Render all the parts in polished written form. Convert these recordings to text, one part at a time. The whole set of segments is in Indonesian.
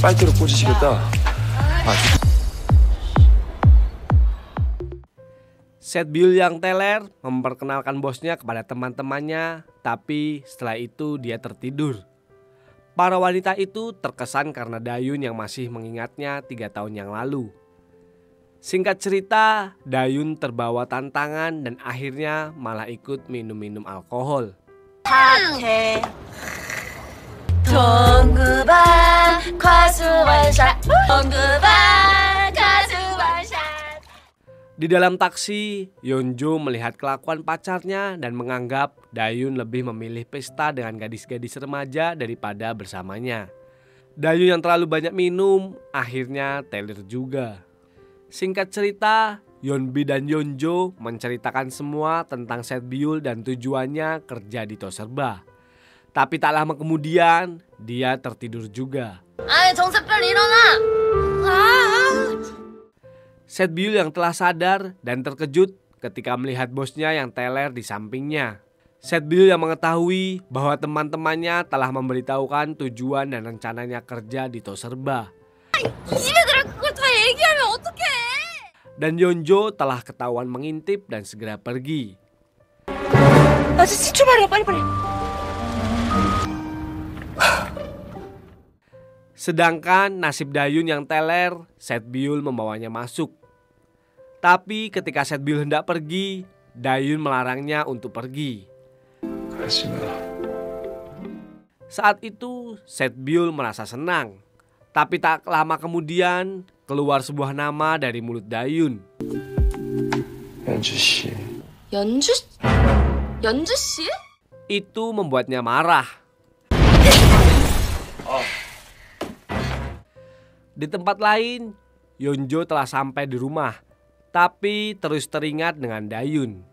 빨대로 꽂으시겠다. Setbiul yang teler memperkenalkan bosnya kepada teman-temannya, tapi setelah itu dia tertidur. Para wanita itu terkesan karena Dayun yang masih mengingatnya 3 tahun yang lalu. Singkat cerita, Dayun terbawa tantangan dan akhirnya malah ikut minum-minum alkohol. Di dalam taksi, Yeonjo melihat kelakuan pacarnya dan menganggap Dayun lebih memilih pesta dengan gadis-gadis remaja daripada bersamanya. Dayun yang terlalu banyak minum akhirnya teler juga. Singkat cerita, Yeonbi dan Yeonjo menceritakan semua tentang Setbiul dan tujuannya kerja di Toserba. Tapi tak lama kemudian, dia tertidur juga. Setbiul yang telah sadar dan terkejut ketika melihat bosnya yang teler di sampingnya. Setbiul yang mengetahui bahwa teman-temannya telah memberitahukan tujuan dan rencananya kerja di Toserba. Dan Yeonjo telah ketahuan mengintip dan segera pergi. Sedangkan nasib Dayun yang teler, Setbiul membawanya masuk. Tapi ketika Setbiul hendak pergi, Dayun melarangnya untuk pergi. Saat itu Setbiul merasa senang. Tapi tak lama kemudian keluar sebuah nama dari mulut Dayun. 연주 씨? Itu membuatnya marah. Di tempat lain, Yeonjo telah sampai di rumah, tapi terus teringat dengan Dayun.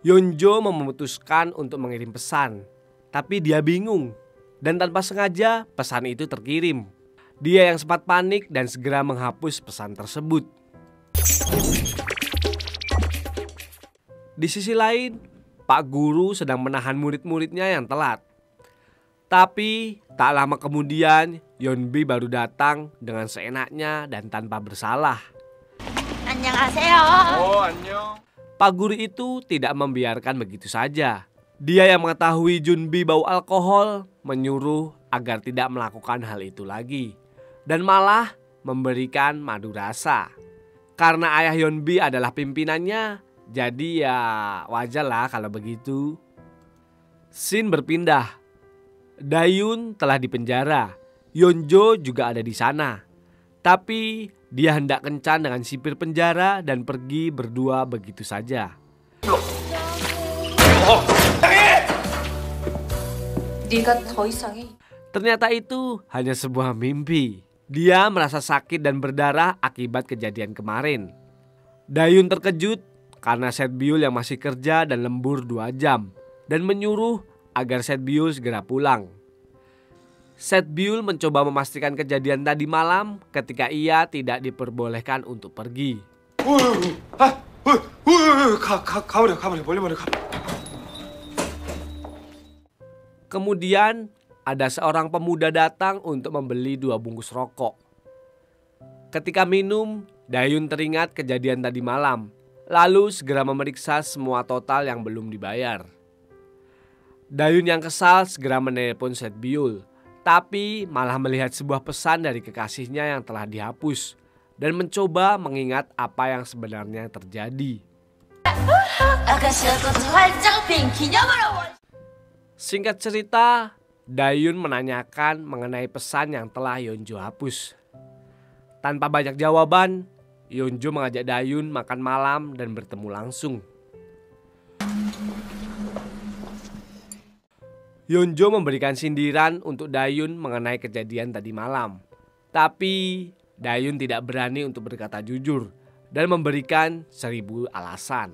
Yeonjo memutuskan untuk mengirim pesan, tapi dia bingung. Dan tanpa sengaja pesan itu terkirim. Dia yang sempat panik dan segera menghapus pesan tersebut. Di sisi lain, Pak Guru sedang menahan murid-muridnya yang telat. Tapi tak lama kemudian Yeonbi baru datang dengan seenaknya dan tanpa bersalah. 안녕하세요. 안녕. Pak Guru itu tidak membiarkan begitu saja. Dia yang mengetahui Junbi bau alkohol menyuruh agar tidak melakukan hal itu lagi. Dan malah memberikan madu rasa. Karena ayah Yeonbi adalah pimpinannya, jadi ya wajarlah kalau begitu. Scene berpindah. Dayun telah dipenjara. Yeonjo juga ada di sana. Tapi dia hendak kencan dengan sipir penjara dan pergi berdua begitu saja. Ternyata itu hanya sebuah mimpi. Dia merasa sakit dan berdarah akibat kejadian kemarin. Dayun terkejut karena Setbiul yang masih kerja dan lembur 2 jam dan menyuruh agar Setbiul segera pulang. Setbiul mencoba memastikan kejadian tadi malam ketika ia tidak diperbolehkan untuk pergi. Kemudian ada seorang pemuda datang untuk membeli 2 bungkus rokok. Ketika minum, Dayun teringat kejadian tadi malam, lalu segera memeriksa semua total yang belum dibayar. Dayun yang kesal segera menelepon Setbiul, tapi malah melihat sebuah pesan dari kekasihnya yang telah dihapus dan mencoba mengingat apa yang sebenarnya terjadi. Singkat cerita, Dayun menanyakan mengenai pesan yang telah Yeonjo hapus. Tanpa banyak jawaban, Yeonjo mengajak Dayun makan malam dan bertemu langsung. Yeonjo memberikan sindiran untuk Dayun mengenai kejadian tadi malam. Tapi Dayun tidak berani untuk berkata jujur dan memberikan 1000 alasan.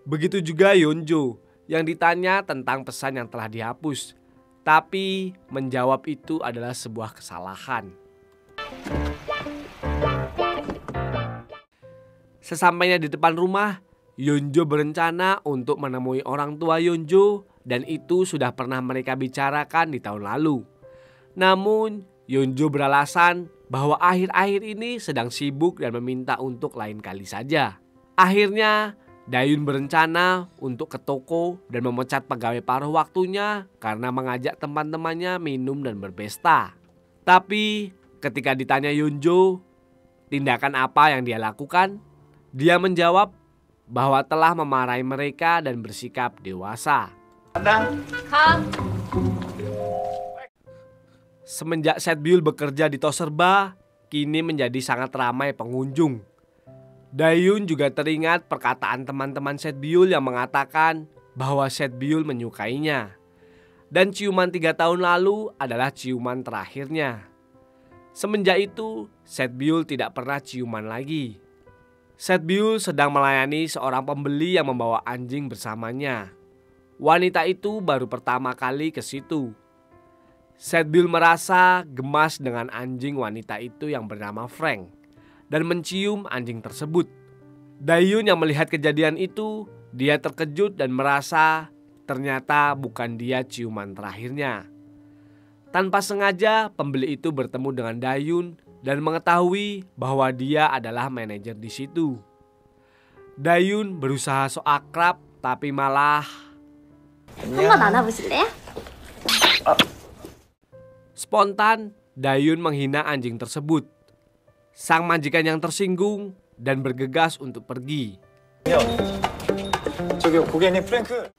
Begitu juga Yeonjo yang ditanya tentang pesan yang telah dihapus, tapi menjawab itu adalah sebuah kesalahan. Sesampainya di depan rumah, Yeonjo berencana untuk menemui orang tua Yeonjo dan itu sudah pernah mereka bicarakan di tahun lalu. Namun Yeonjo beralasan bahwa akhir-akhir ini sedang sibuk dan meminta untuk lain kali saja. Akhirnya Dayun berencana untuk ke toko dan memecat pegawai paruh waktunya karena mengajak teman-temannya minum dan berpesta. Tapi ketika ditanya Yeonjo tindakan apa yang dia lakukan, dia menjawab bahwa telah memarahi mereka dan bersikap dewasa. 가. Semenjak Setbyul bekerja di Toserba, kini menjadi sangat ramai pengunjung. Dayun juga teringat perkataan teman-teman Setbyul yang mengatakan bahwa Setbyul menyukainya. Dan ciuman 3 tahun lalu adalah ciuman terakhirnya. Semenjak itu, Setbyul tidak pernah ciuman lagi. Setbyul sedang melayani seorang pembeli yang membawa anjing bersamanya. Wanita itu baru pertama kali ke situ. Setbyul merasa gemas dengan anjing wanita itu yang bernama Frank dan mencium anjing tersebut. Dayun yang melihat kejadian itu, dia terkejut dan merasa ternyata bukan dia ciuman terakhirnya. Tanpa sengaja, pembeli itu bertemu dengan Dayun dan mengetahui bahwa dia adalah manajer di situ. Dayun berusaha so akrab, tapi malah 한번 안아보실래요? spontan Dayun menghina anjing tersebut. Sang majikan yang tersinggung dan bergegas untuk pergi. 저기요, 고객님 프랭크.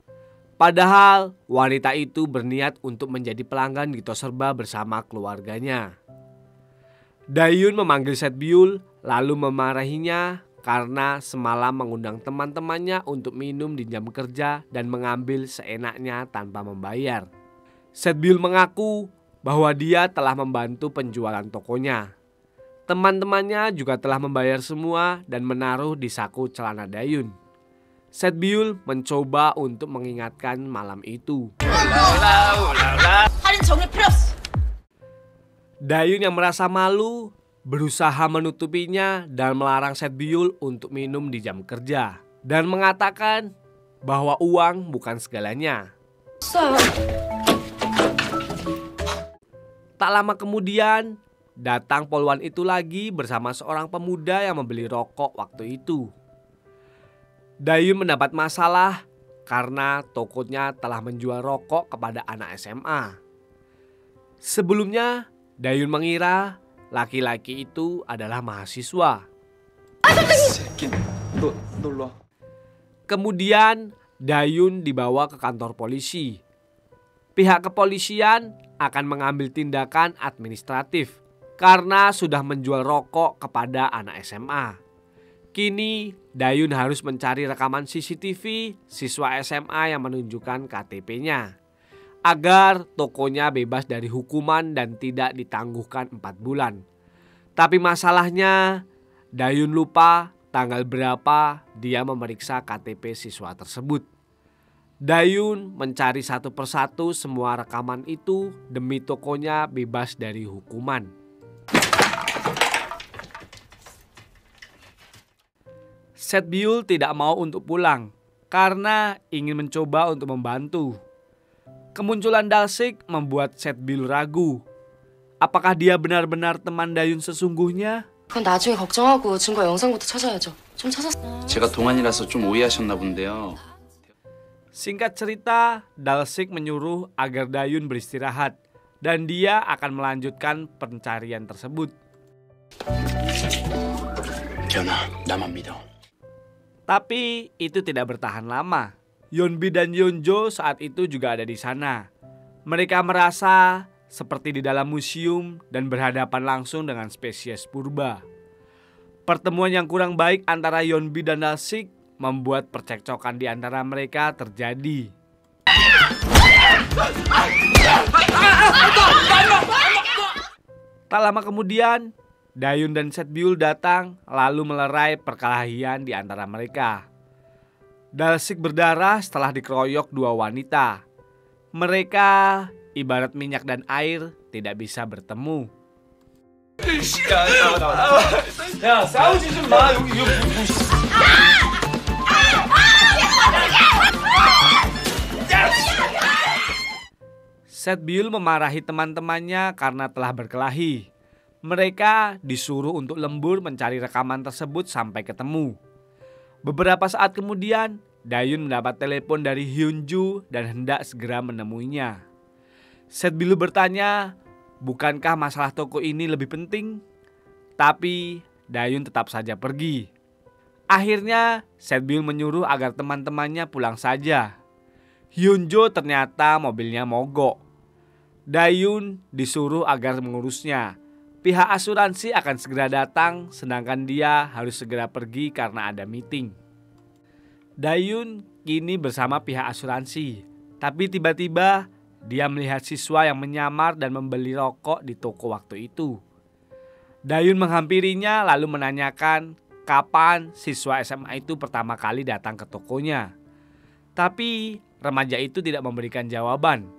Padahal wanita itu berniat untuk menjadi pelanggan di Toserba bersama keluarganya. Dayun memanggil Setbyul lalu memarahinya karena semalam mengundang teman-temannya untuk minum di jam kerja dan mengambil seenaknya tanpa membayar. Setbyul mengaku bahwa dia telah membantu penjualan tokonya. Teman-temannya juga telah membayar semua dan menaruh di saku celana Dayun. Setbyul mencoba untuk mengingatkan malam itu. 할인 정리 필요 없어. Dayun yang merasa malu berusaha menutupinya dan melarang Setbyul untuk minum di jam kerja dan mengatakan bahwa uang bukan segalanya. Tak lama kemudian datang poluan itu lagi bersama seorang pemuda yang membeli rokok waktu itu. Dayun mendapat masalah karena tokonya telah menjual rokok kepada anak SMA. Sebelumnya Dayun mengira laki-laki itu adalah mahasiswa. Kemudian Dayun dibawa ke kantor polisi. Pihak kepolisian akan mengambil tindakan administratif karena sudah menjual rokok kepada anak SMA. Kini Dayun harus mencari rekaman CCTV siswa SMA yang menunjukkan KTP-nya agar tokonya bebas dari hukuman dan tidak ditangguhkan 4 bulan. Tapi masalahnya Dayun lupa tanggal berapa dia memeriksa KTP siswa tersebut. Dayun mencari satu persatu semua rekaman itu demi tokonya bebas dari hukuman. Setbyul tidak mau untuk pulang karena ingin mencoba untuk membantu. Kemunculan Dalsik membuat Setbyul ragu. Apakah dia benar-benar teman Dayun sesungguhnya? 그건 나중에 걱정하고 증거 영상부터 찾아야죠. 좀 찾았어. 제가 동안이라서 좀 오해하셨나 본데요. Singkat cerita, Dalsik menyuruh agar Dayun beristirahat dan dia akan melanjutkan pencarian tersebut. 견아, 나만 믿어. Tapi itu tidak bertahan lama. Yeonbi dan Yeonjo saat itu juga ada di sana. Mereka merasa seperti di dalam museum dan berhadapan langsung dengan spesies purba. Pertemuan yang kurang baik antara Yeonbi dan Dalsik membuat percekcokan di antara mereka terjadi. Tak lama kemudian, Dayun dan Setbyul datang lalu melerai perkelahian di antara mereka. Dalsik berdarah setelah dikeroyok 2 wanita. Mereka ibarat minyak dan air tidak bisa bertemu. 야, 싸우지 좀 마. 여기 Setbyul memarahi teman-temannya karena telah berkelahi. Mereka disuruh untuk lembur mencari rekaman tersebut sampai ketemu. Beberapa saat kemudian, Dayun mendapat telepon dari Hyunju dan hendak segera menemuinya. Setbyul bertanya, bukankah masalah toko ini lebih penting? Tapi Dayun tetap saja pergi. Akhirnya, Setbyul menyuruh agar teman-temannya pulang saja. Hyunjo ternyata mobilnya mogok. Dayun disuruh agar mengurusnya. Pihak asuransi akan segera datang, sedangkan dia harus segera pergi karena ada meeting. Dayun kini bersama pihak asuransi, tapi tiba-tiba dia melihat siswa yang menyamar dan membeli rokok di toko waktu itu. Dayun menghampirinya lalu menanyakan kapan siswa SMA itu pertama kali datang ke tokonya. Tapi remaja itu tidak memberikan jawaban.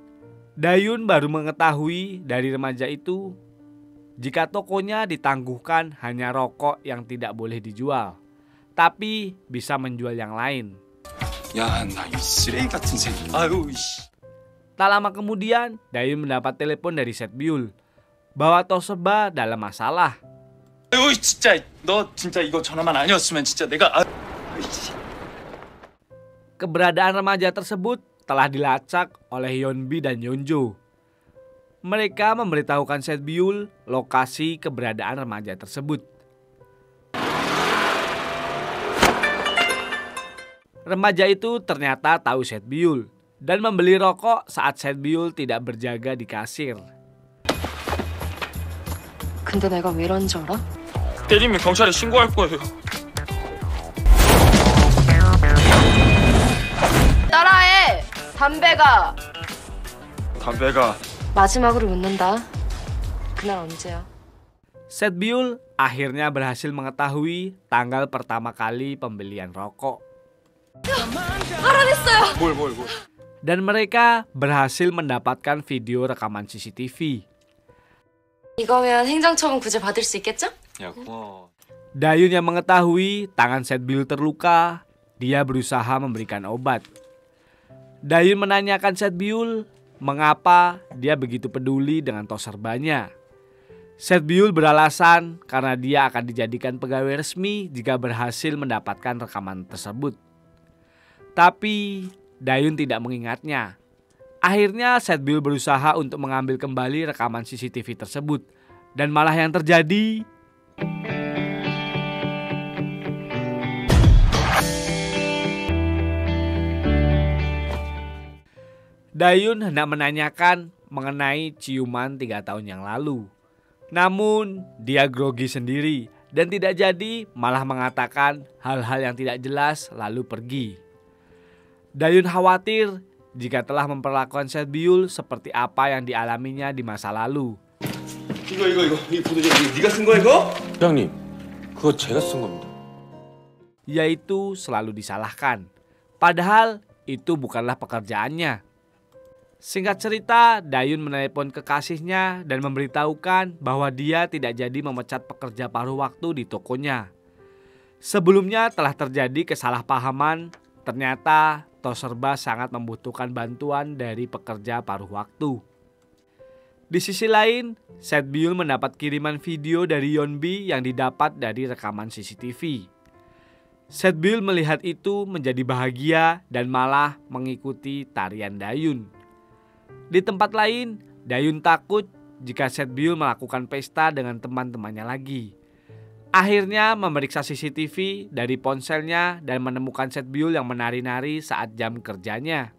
Dayun baru mengetahui dari remaja itu jika tokonya ditangguhkan hanya rokok yang tidak boleh dijual, tapi bisa menjual yang lain. 야, 나 이 쓰레기 같은 새끼. 아유, 씨. Tak lama kemudian, Dayun mendapat telepon dari Setbyul bahwa Toseba dalam masalah. 아유, 진짜 너 진짜 이거 전화만 아니었으면 진짜 내가 Keberadaan remaja tersebut telah dilacak oleh Yeonbi dan Yeonjo. Mereka memberitahukan Setbyul lokasi keberadaan remaja tersebut. Remaja itu ternyata tahu Setbyul dan membeli rokok saat Setbyul tidak berjaga di kasir. 근데 내가 왜 이런 줄 알아? 때리면 경찰에 신고할 거예요. 따라해! 담배가! 담배가 마지막으로 묻는다. 그날 언제야? Setbyul akhirnya berhasil mengetahui tanggal pertama kali pembelian rokok. 뭘. Dan mereka berhasil mendapatkan video rekaman CCTV. 이거면 행정처분 구제 받을 수 있겠죠? 야, 고마워. Dayun yang mengetahui tangan Setbyul terluka, dia berusaha memberikan obat. Dayun menanyakan Setbyul mengapa dia begitu peduli dengan Toserbanya. Setbyul beralasan karena dia akan dijadikan pegawai resmi jika berhasil mendapatkan rekaman tersebut. Tapi Dayun tidak mengingatnya. Akhirnya Setbyul berusaha untuk mengambil kembali rekaman CCTV tersebut. Dan malah yang terjadi, Dayun hendak menanyakan mengenai ciuman 3 tahun yang lalu. Namun dia grogi sendiri dan tidak jadi, malah mengatakan hal-hal yang tidak jelas lalu pergi. Dayun khawatir jika telah memperlakukan Setbyul seperti apa yang dialaminya di masa lalu. 이거 이 보도 좀 네가 쓴 거야 이거? 부장님, 그거 제가 쓴 겁니다. Yaitu selalu disalahkan. Padahal itu bukanlah pekerjaannya. Singkat cerita, Dayun menelepon kekasihnya dan memberitahukan bahwa dia tidak jadi memecat pekerja paruh waktu di tokonya. Sebelumnya telah terjadi kesalahpahaman, ternyata Toserba sangat membutuhkan bantuan dari pekerja paruh waktu. Di sisi lain, Setbyul mendapat kiriman video dari Yeonbi yang didapat dari rekaman CCTV. Setbyul melihat itu menjadi bahagia dan malah mengikuti tarian Dayun. Di tempat lain, Dayun takut jika Setbyul melakukan pesta dengan teman-temannya lagi. Akhirnya memeriksa CCTV dari ponselnya dan menemukan Setbyul yang menari-nari saat jam kerjanya.